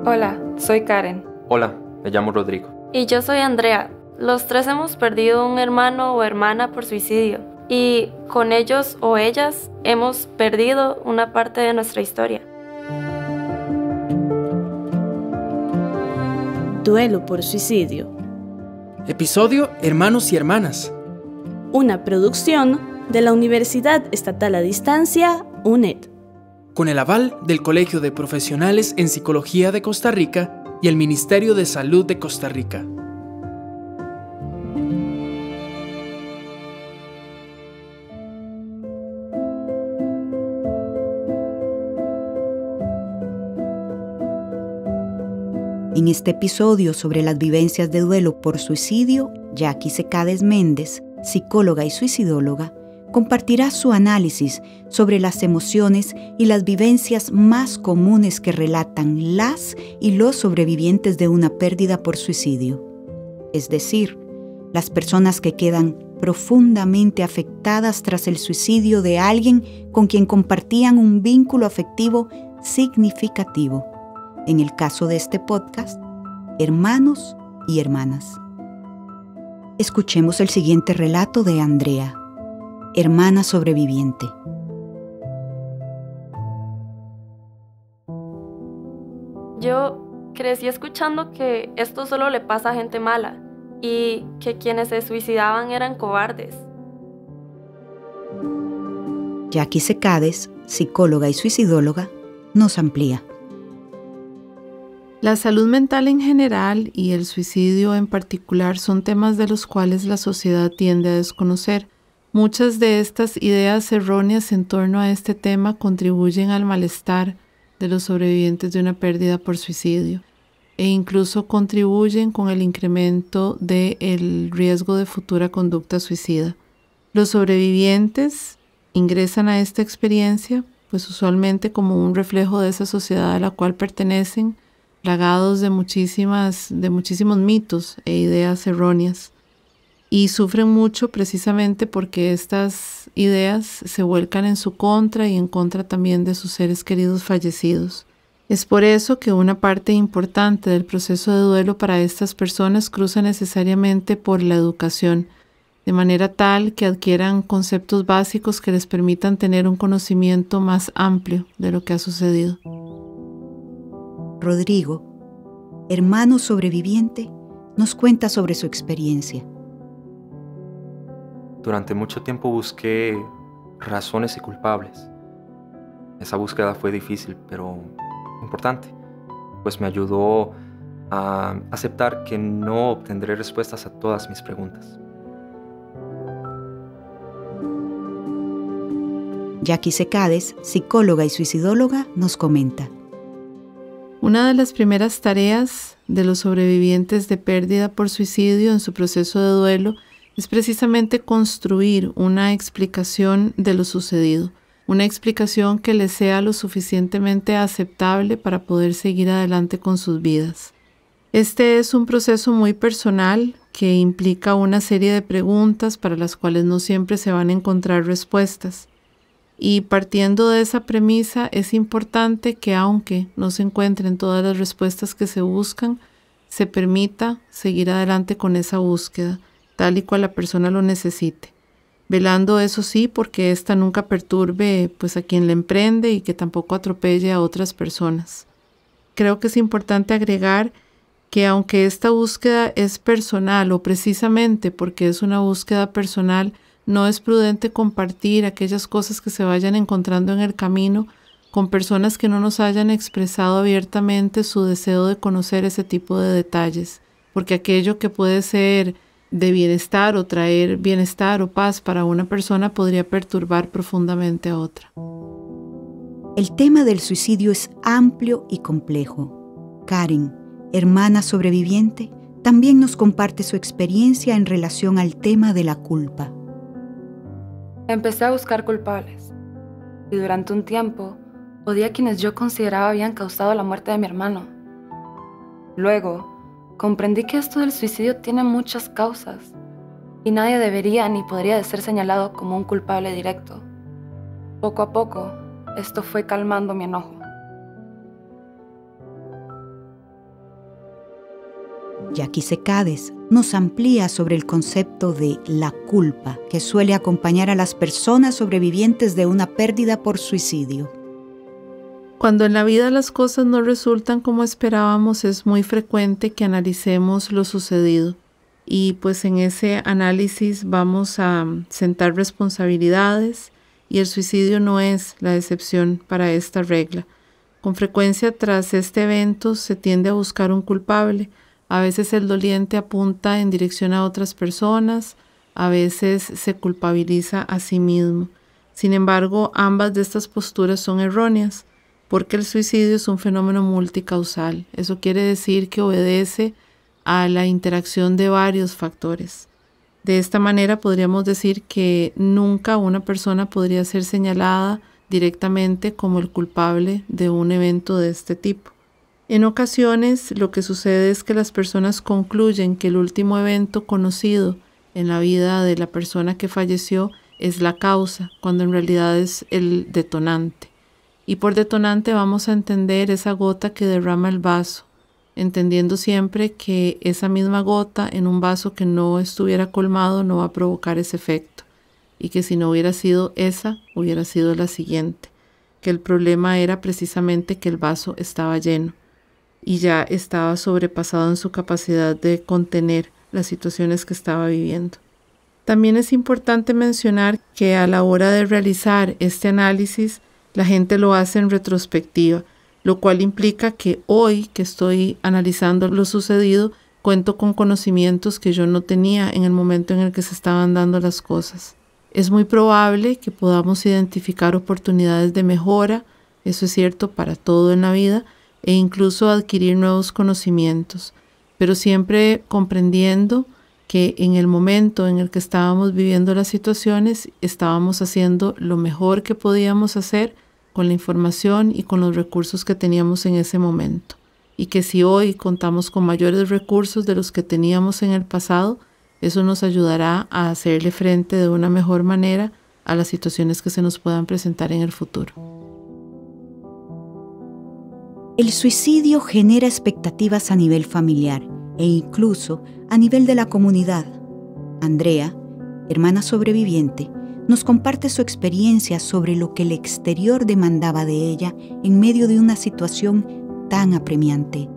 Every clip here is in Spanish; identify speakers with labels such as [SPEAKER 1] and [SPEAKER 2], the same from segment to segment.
[SPEAKER 1] Hola, soy Karen.
[SPEAKER 2] Hola, me llamo Rodrigo.
[SPEAKER 3] Y yo soy Andrea. Los tres hemos perdido un hermano o hermana por suicidio. Y con ellos o ellas hemos perdido una parte de nuestra historia.
[SPEAKER 4] Duelo por suicidio.
[SPEAKER 5] Episodio Hermanos y Hermanas.
[SPEAKER 4] Una producción de la Universidad Estatal a Distancia, UNED.
[SPEAKER 5] Con el aval del Colegio de Profesionales en Psicología de Costa Rica y el Ministerio de Salud de Costa Rica.
[SPEAKER 6] En este episodio sobre las vivencias de duelo por suicidio, Jackie Secades Méndez, psicóloga y suicidóloga, compartirá su análisis sobre las emociones y las vivencias más comunes que relatan las y los sobrevivientes de una pérdida por suicidio. Es decir, las personas que quedan profundamente afectadas tras el suicidio de alguien con quien compartían un vínculo afectivo significativo. En el caso de este podcast, hermanos y hermanas. Escuchemos el siguiente relato de Andrea, hermana sobreviviente.
[SPEAKER 3] Yo crecí escuchando que esto solo le pasa a gente mala y que quienes se suicidaban eran cobardes.
[SPEAKER 6] Jackie Secades, psicóloga y suicidóloga, nos amplía.
[SPEAKER 7] La salud mental en general y el suicidio en particular son temas de los cuales la sociedad tiende a desconocer. Muchas de estas ideas erróneas en torno a este tema contribuyen al malestar de los sobrevivientes de una pérdida por suicidio e incluso contribuyen con el incremento del riesgo de futura conducta suicida. Los sobrevivientes ingresan a esta experiencia, pues usualmente como un reflejo de esa sociedad a la cual pertenecen, plagados de muchísimos mitos e ideas erróneas. Y sufren mucho precisamente porque estas ideas se vuelcan en su contra y en contra también de sus seres queridos fallecidos. Es por eso que una parte importante del proceso de duelo para estas personas cruza necesariamente por la educación, de manera tal que adquieran conceptos básicos que les permitan tener un conocimiento más amplio de lo que ha sucedido.
[SPEAKER 6] Rodrigo, hermano sobreviviente, nos cuenta sobre su experiencia.
[SPEAKER 2] Durante mucho tiempo busqué razones y culpables. Esa búsqueda fue difícil, pero importante, pues me ayudó a aceptar que no obtendré respuestas a todas mis preguntas.
[SPEAKER 6] Jackie Secades, psicóloga y suicidóloga, nos comenta.
[SPEAKER 7] Una de las primeras tareas de los sobrevivientes de pérdida por suicidio en su proceso de duelo es precisamente construir una explicación de lo sucedido, una explicación que les sea lo suficientemente aceptable para poder seguir adelante con sus vidas. Este es un proceso muy personal que implica una serie de preguntas para las cuales no siempre se van a encontrar respuestas. Y partiendo de esa premisa, es importante que aunque no se encuentren todas las respuestas que se buscan, se permita seguir adelante con esa búsqueda, tal y cual la persona lo necesite. Velando, eso sí, porque ésta nunca perturbe pues, a quien la emprende y que tampoco atropelle a otras personas. Creo que es importante agregar que aunque esta búsqueda es personal o precisamente porque es una búsqueda personal, no es prudente compartir aquellas cosas que se vayan encontrando en el camino con personas que no nos hayan expresado abiertamente su deseo de conocer ese tipo de detalles, porque aquello que puede ser de bienestar o traer bienestar o paz para una persona podría perturbar profundamente a otra.
[SPEAKER 6] El tema del suicidio es amplio y complejo. Karen, hermana sobreviviente, también nos comparte su experiencia en relación al tema de la culpa.
[SPEAKER 1] Empecé a buscar culpables y durante un tiempo odié a quienes yo consideraba habían causado la muerte de mi hermano. Luego, comprendí que esto del suicidio tiene muchas causas y nadie debería ni podría de ser señalado como un culpable directo. Poco a poco, esto fue calmando mi enojo.
[SPEAKER 6] Jackie Secades nos amplía sobre el concepto de la culpa que suele acompañar a las personas sobrevivientes de una pérdida por suicidio.
[SPEAKER 7] Cuando en la vida las cosas no resultan como esperábamos, es muy frecuente que analicemos lo sucedido. Y pues en ese análisis vamos a sentar responsabilidades y el suicidio no es la excepción para esta regla. Con frecuencia tras este evento se tiende a buscar un culpable. A veces el doliente apunta en dirección a otras personas, a veces se culpabiliza a sí mismo. Sin embargo, ambas de estas posturas son erróneas, porque el suicidio es un fenómeno multicausal. Eso quiere decir que obedece a la interacción de varios factores. De esta manera podríamos decir que nunca una persona podría ser señalada directamente como el culpable de un evento de este tipo. En ocasiones lo que sucede es que las personas concluyen que el último evento conocido en la vida de la persona que falleció es la causa, cuando en realidad es el detonante. Y por detonante vamos a entender esa gota que derrama el vaso, entendiendo siempre que esa misma gota en un vaso que no estuviera colmado no va a provocar ese efecto, y que si no hubiera sido esa, hubiera sido la siguiente, que el problema era precisamente que el vaso estaba lleno y ya estaba sobrepasado en su capacidad de contener las situaciones que estaba viviendo. También es importante mencionar que a la hora de realizar este análisis, la gente lo hace en retrospectiva, lo cual implica que hoy que estoy analizando lo sucedido, cuento con conocimientos que yo no tenía en el momento en el que se estaban dando las cosas. Es muy probable que podamos identificar oportunidades de mejora, eso es cierto para todo en la vida, e incluso adquirir nuevos conocimientos, pero siempre comprendiendo que en el momento en el que estábamos viviendo las situaciones, estábamos haciendo lo mejor que podíamos hacer con la información y con los recursos que teníamos en ese momento. Y que si hoy contamos con mayores recursos de los que teníamos en el pasado, eso nos ayudará a hacerle frente de una mejor manera a las situaciones que se nos puedan presentar en el futuro.
[SPEAKER 6] El suicidio genera expectativas a nivel familiar e incluso a nivel de la comunidad. Andrea, hermana sobreviviente, nos comparte su experiencia sobre lo que el exterior demandaba de ella en medio de una situación tan apremiante.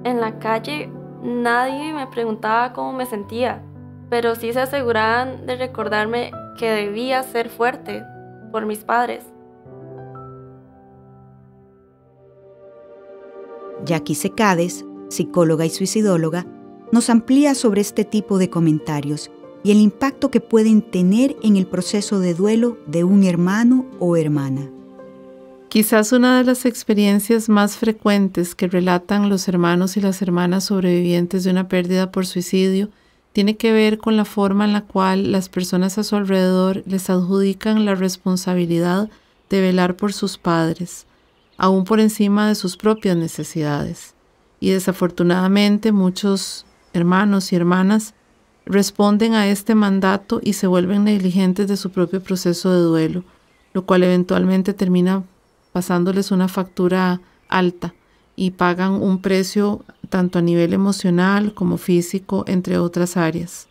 [SPEAKER 3] En la calle nadie me preguntaba cómo me sentía, pero sí se aseguraban de recordarme que debía ser fuerte por mis padres.
[SPEAKER 6] Jackie Secades, psicóloga y suicidóloga, nos amplía sobre este tipo de comentarios y el impacto que pueden tener en el proceso de duelo de un hermano o hermana.
[SPEAKER 7] Quizás una de las experiencias más frecuentes que relatan los hermanos y las hermanas sobrevivientes de una pérdida por suicidio tiene que ver con la forma en la cual las personas a su alrededor les adjudican la responsabilidad de velar por sus padres, aún por encima de sus propias necesidades. Y desafortunadamente muchos hermanos y hermanas responden a este mandato y se vuelven negligentes de su propio proceso de duelo, lo cual eventualmente termina pasándoles una factura alta y pagan un precio tanto a nivel emocional como físico, entre otras áreas.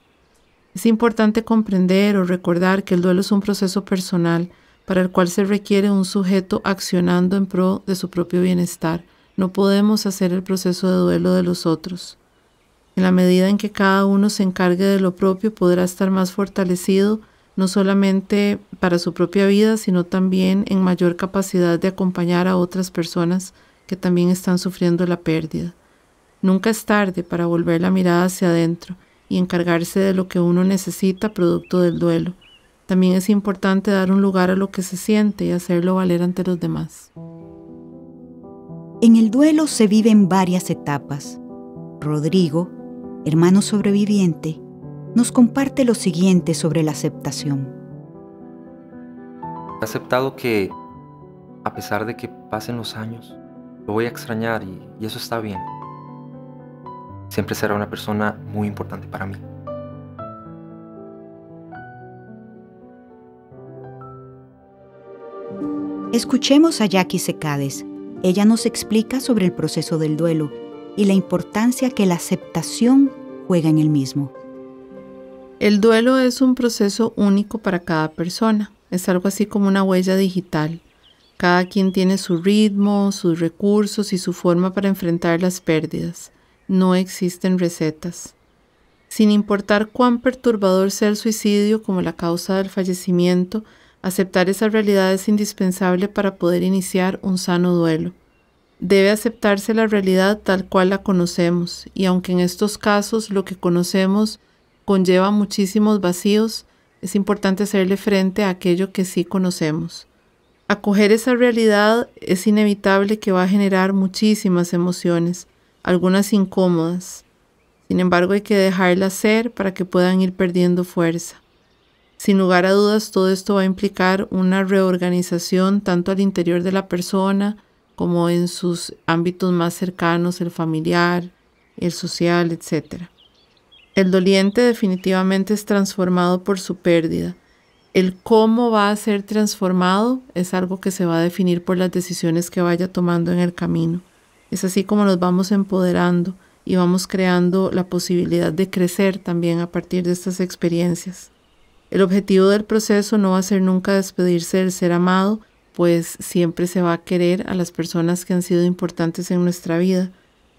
[SPEAKER 7] Es importante comprender o recordar que el duelo es un proceso personal para el cual se requiere un sujeto accionando en pro de su propio bienestar. No podemos hacer el proceso de duelo de los otros. En la medida en que cada uno se encargue de lo propio, podrá estar más fortalecido, no solamente para su propia vida, sino también en mayor capacidad de acompañar a otras personas que también están sufriendo la pérdida. Nunca es tarde para volver la mirada hacia adentro y encargarse de lo que uno necesita producto del duelo. También es importante dar un lugar a lo que se siente y hacerlo valer ante los demás.
[SPEAKER 6] En el duelo se viven varias etapas. Rodrigo, hermano sobreviviente, nos comparte lo siguiente sobre la aceptación.
[SPEAKER 2] He aceptado que, a pesar de que pasen los años, lo voy a extrañar y eso está bien. Siempre será una persona muy importante para mí.
[SPEAKER 6] Escuchemos a Jackie Secades. Ella nos explica sobre el proceso del duelo y la importancia que la aceptación juega en el mismo.
[SPEAKER 7] El duelo es un proceso único para cada persona. Es algo así como una huella digital. Cada quien tiene su ritmo, sus recursos y su forma para enfrentar las pérdidas. No existen recetas. Sin importar cuán perturbador sea el suicidio como la causa del fallecimiento, aceptar esa realidad es indispensable para poder iniciar un sano duelo. Debe aceptarse la realidad tal cual la conocemos, y aunque en estos casos lo que conocemos conlleva muchísimos vacíos, es importante hacerle frente a aquello que sí conocemos. Acoger esa realidad es inevitable que va a generar muchísimas emociones, algunas incómodas. Sin embargo, hay que dejarlas ser para que puedan ir perdiendo fuerza. Sin lugar a dudas, todo esto va a implicar una reorganización tanto al interior de la persona como en sus ámbitos más cercanos, el familiar, el social, etc. El doliente definitivamente es transformado por su pérdida. El cómo va a ser transformado es algo que se va a definir por las decisiones que vaya tomando en el camino. Es así como nos vamos empoderando y vamos creando la posibilidad de crecer también a partir de estas experiencias. El objetivo del proceso no va a ser nunca despedirse del ser amado, pues siempre se va a querer a las personas que han sido importantes en nuestra vida.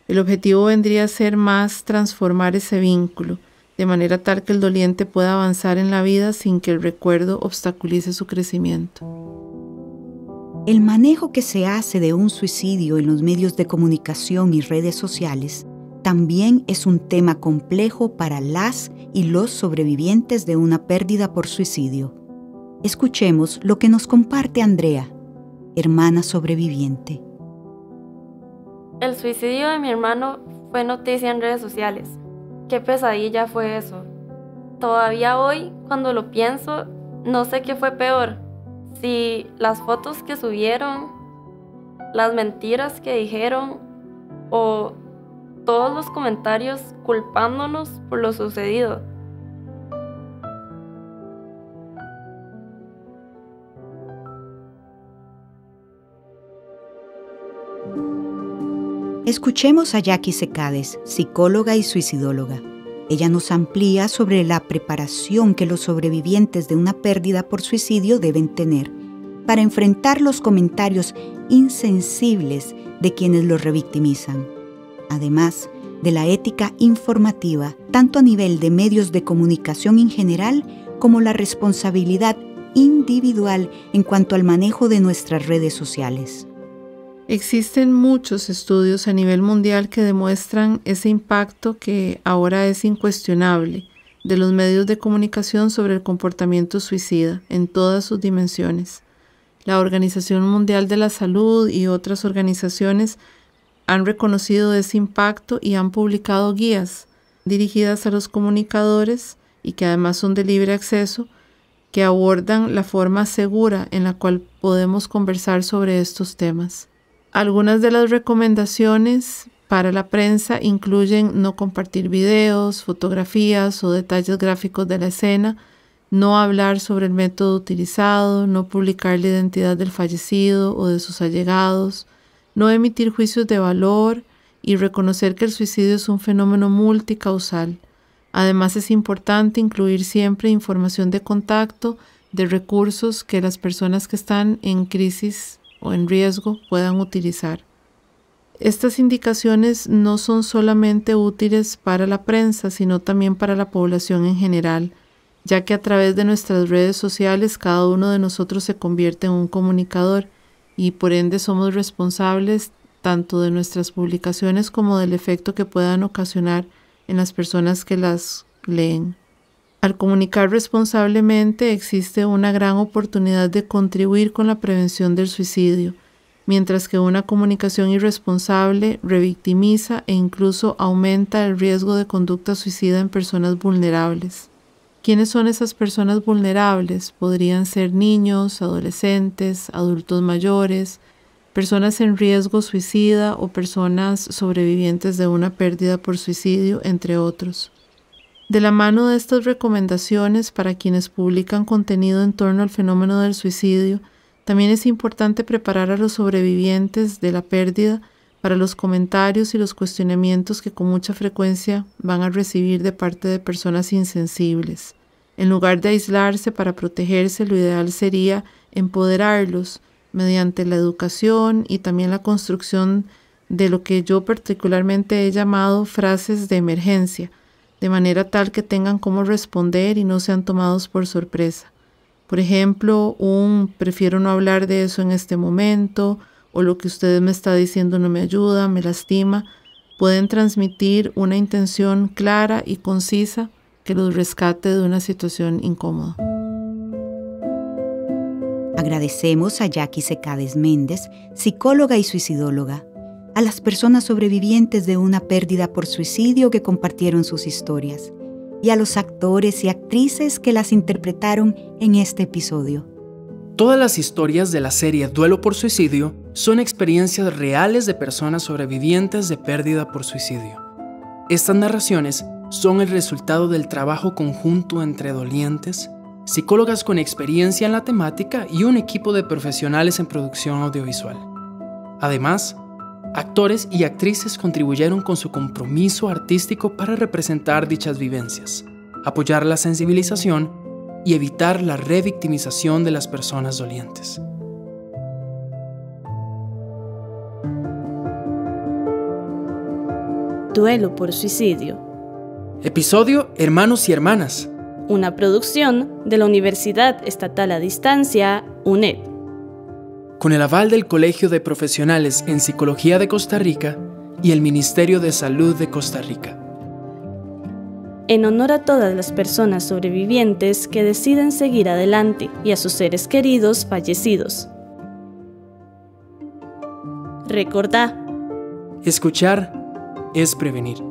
[SPEAKER 7] El objetivo vendría a ser más transformar ese vínculo, de manera tal que el doliente pueda avanzar en la vida sin que el recuerdo obstaculice su crecimiento.
[SPEAKER 6] El manejo que se hace de un suicidio en los medios de comunicación y redes sociales también es un tema complejo para las y los sobrevivientes de una pérdida por suicidio. Escuchemos lo que nos comparte Andrea, hermana sobreviviente.
[SPEAKER 3] El suicidio de mi hermano fue noticia en redes sociales. Qué pesadilla fue eso. Todavía hoy, cuando lo pienso, no sé qué fue peor. Si las fotos que subieron, las mentiras que dijeron o todos los comentarios culpándonos por lo sucedido.
[SPEAKER 6] Escuchemos a Jackie Secades, psicóloga y suicidóloga. Ella nos amplía sobre la preparación que los sobrevivientes de una pérdida por suicidio deben tener para enfrentar los comentarios insensibles de quienes los revictimizan. Además de la ética informativa, tanto a nivel de medios de comunicación en general como la responsabilidad individual en cuanto al manejo de nuestras redes sociales.
[SPEAKER 7] Existen muchos estudios a nivel mundial que demuestran ese impacto que ahora es incuestionable de los medios de comunicación sobre el comportamiento suicida en todas sus dimensiones. La Organización Mundial de la Salud y otras organizaciones han reconocido ese impacto y han publicado guías dirigidas a los comunicadores y que además son de libre acceso, que abordan la forma segura en la cual podemos conversar sobre estos temas. Algunas de las recomendaciones para la prensa incluyen no compartir videos, fotografías o detalles gráficos de la escena, no hablar sobre el método utilizado, no publicar la identidad del fallecido o de sus allegados, no emitir juicios de valor y reconocer que el suicidio es un fenómeno multicausal. Además, es importante incluir siempre información de contacto, de recursos que las personas que están en crisis o en riesgo puedan utilizar. Estas indicaciones no son solamente útiles para la prensa, sino también para la población en general, ya que a través de nuestras redes sociales cada uno de nosotros se convierte en un comunicador y por ende somos responsables tanto de nuestras publicaciones como del efecto que puedan ocasionar en las personas que las leen. Al comunicar responsablemente existe una gran oportunidad de contribuir con la prevención del suicidio, mientras que una comunicación irresponsable revictimiza e incluso aumenta el riesgo de conducta suicida en personas vulnerables. ¿Quiénes son esas personas vulnerables? Podrían ser niños, adolescentes, adultos mayores, personas en riesgo suicida o personas sobrevivientes de una pérdida por suicidio, entre otros. De la mano de estas recomendaciones para quienes publican contenido en torno al fenómeno del suicidio, también es importante preparar a los sobrevivientes de la pérdida para los comentarios y los cuestionamientos que con mucha frecuencia van a recibir de parte de personas insensibles. En lugar de aislarse para protegerse, lo ideal sería empoderarlos mediante la educación y también la construcción de lo que yo particularmente he llamado frases de emergencia, de manera tal que tengan cómo responder y no sean tomados por sorpresa. Por ejemplo, prefiero no hablar de eso en este momento, o lo que usted me está diciendo no me ayuda, me lastima, pueden transmitir una intención clara y concisa que los rescate de una situación incómoda.
[SPEAKER 6] Agradecemos a Jackie Secades Méndez, psicóloga y suicidóloga, a las personas sobrevivientes de una pérdida por suicidio que compartieron sus historias, y a los actores y actrices que las interpretaron en este episodio.
[SPEAKER 5] Todas las historias de la serie Duelo por Suicidio son experiencias reales de personas sobrevivientes de pérdida por suicidio. Estas narraciones son el resultado del trabajo conjunto entre dolientes, psicólogas con experiencia en la temática y un equipo de profesionales en producción audiovisual. Además, actores y actrices contribuyeron con su compromiso artístico para representar dichas vivencias, apoyar la sensibilización y evitar la revictimización de las personas dolientes.
[SPEAKER 4] Duelo por suicidio.
[SPEAKER 5] Episodio Hermanos y Hermanas.
[SPEAKER 4] Una producción de la Universidad Estatal a Distancia, UNED.
[SPEAKER 5] Con el aval del Colegio de Profesionales en Psicología de Costa Rica y el Ministerio de Salud de Costa Rica.
[SPEAKER 4] En honor a todas las personas sobrevivientes que deciden seguir adelante y a sus seres queridos fallecidos. Recordá:
[SPEAKER 5] escuchar es prevenir.